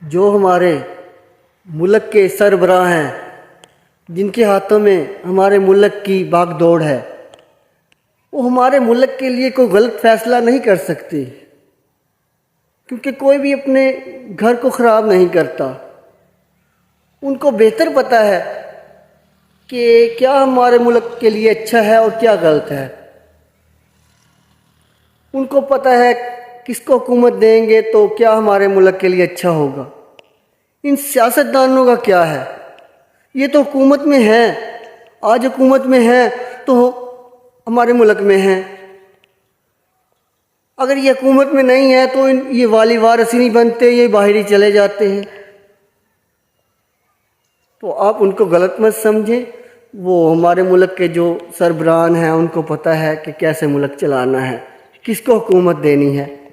جو ہمارے ملک کے سربراہ ہیں، جن کے ہاتھوں میں ہمارے ملک کی باغ دوڑ ہے، وہ ہمارے ملک کے لیے کوئی غلط فیصلہ نہیں کر سکتے، کیونکہ کوئی بھی اپنے گھر کو خراب نہیں کرتا۔ ان کو بہتر پتہ ہے کہ کیا ہمارے ملک کے لیے اچھا ہے اور کیا غلط ہے۔ ان کو پتہ ہے کس کو حکومت دیں گے تو کیا ہمارے ملک کے لیے اچھا ہوگا۔ ان سیاستدانوں کا کیا ہے؟ یہ تو حکومت میں ہیں، آج حکومت میں ہیں تو ہمارے ملک میں ہیں، اگر یہ حکومت میں نہیں ہے تو یہ والی وارث ہی نہیں بنتے، یہ باہر ہی چلے جاتے ہیں۔ تو آپ ان کو غلط مت سمجھیں، وہ ہمارے ملک کے جو سربراہ ہیں ان کو پتہ ہے کہ کیسے ملک چلانا ہے، کس کو حکومت دینی ہے۔